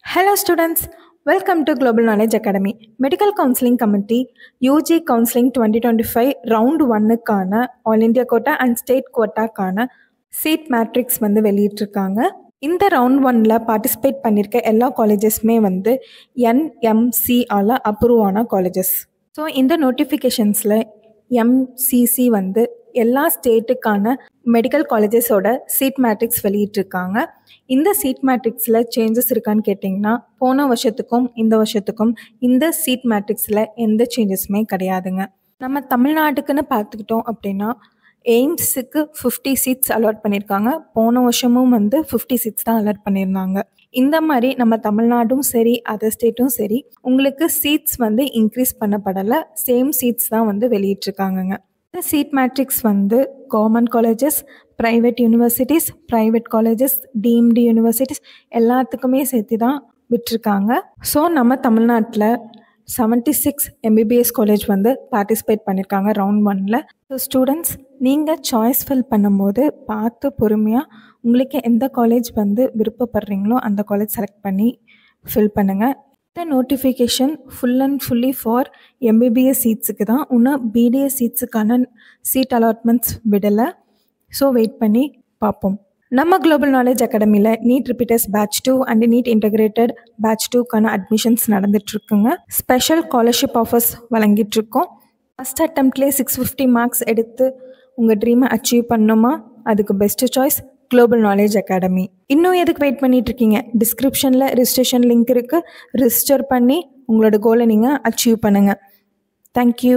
Hello students, welcome to Global Knowledge Academy. Medical Counseling Committee UG Counseling 2025 Round 1க்கான All India Quota and State Quota-க்கான seat matrix வெளியிட்டிருக்காங்க. இந்த round 1ல participate பண்ணியிருக்க எல்லா காலேஜஸ்மே NMC-ஆல் அப்ரூவ் ஆன காலேஜஸ். ஸோ இந்த நோட்டிஃபிகேஷன்ஸில் MCC எல்லா ஸ்டேட்டுக்கான மெடிக்கல் காலேஜஸோட சீட் மேட்ரிக்ஸ் வெளியிட்டிருக்காங்க. இந்த சீட் மேட்ரிக்ஸில் சேஞ்சஸ் இருக்கான்னு கேட்டிங்கன்னா, போன வருஷத்துக்கும் இந்த வருஷத்துக்கும் இந்த சீட் மேட்ரிக்ஸில் எந்த சேஞ்சஸுமே கிடையாதுங்க. நம்ம தமிழ்நாட்டுக்குன்னு பார்த்துக்கிட்டோம் அப்படின்னா, எய்ம்ஸுக்கு 50 சீட்ஸ் அலாட் பண்ணியிருக்காங்க. போன வருஷமும் 50 சீட்ஸ் தான் அலாட் பண்ணியிருந்தாங்க. இந்த மாதிரி நம்ம தமிழ்நாடும் சரி அதர் ஸ்டேட்டும் சரி உங்களுக்கு சீட்ஸ் இன்க்ரீஸ் பண்ணப்படலை, சேம் சீட்ஸ் தான் வெளியிட்டிருக்காங்கங்க. இந்த seat matrix government colleges, private universities, private colleges, deemed universities எல்லாத்துக்குமே சேர்த்து தான் விட்டுருக்காங்க. ஸோ நம்ம தமிழ்நாட்டில் 76 MBBS காலேஜ் பார்ட்டிசிபேட் பண்ணியிருக்காங்க ரவுண்ட் 1ல். ஸோ ஸ்டூடெண்ட்ஸ், நீங்கள் சாய்ஸ் ஃபில் பண்ணும்போது பார்த்து பொறுமையாக உங்களுக்கு எந்த காலேஜ் விருப்பப்படுறீங்களோ அந்த காலேஜ் செலக்ட் பண்ணி ஃபில் பண்ணுங்கள். இந்த notification full and fully for MBBS சீட்ஸுக்கு தான். இன்னும் BDS சீட்ஸுக்கான சீட் அலாட்மெண்ட்ஸ் விடலை. ஸோ வெயிட் பண்ணி பார்ப்போம். நம்ம குளோபல் நாலேஜ் அகாடமியில் NEET repeaters batch 2 and NEET integrated batch 2க்கான அட்மிஷன்ஸ் நடந்துகிட்ருக்குங்க. ஸ்பெஷல் ஸ்காலர்ஷிப் ஆஃபர்ஸ் வழங்கிட்டுருக்கோம். ஃபஸ்ட் அட்டம்ப்ட்லேயே 650 மார்க்ஸ் எடுத்து உங்கள் ட்ரீமை அச்சீவ் பண்ணணுமா? அதுக்கு best choice global knowledge academy. இன்னும் எதுக்கு வெயிட் பண்ணிகிட்ருக்கீங்க? டிஸ்கிரிப்ஷனில் ரிஜிஸ்ட்ரேஷன் லிங்க் இருக்குது. ரிஜிஸ்டர் பண்ணி உங்களோட கோலை நீங்கள் அச்சீவ் பண்ணுங்கள். தேங்க்யூ.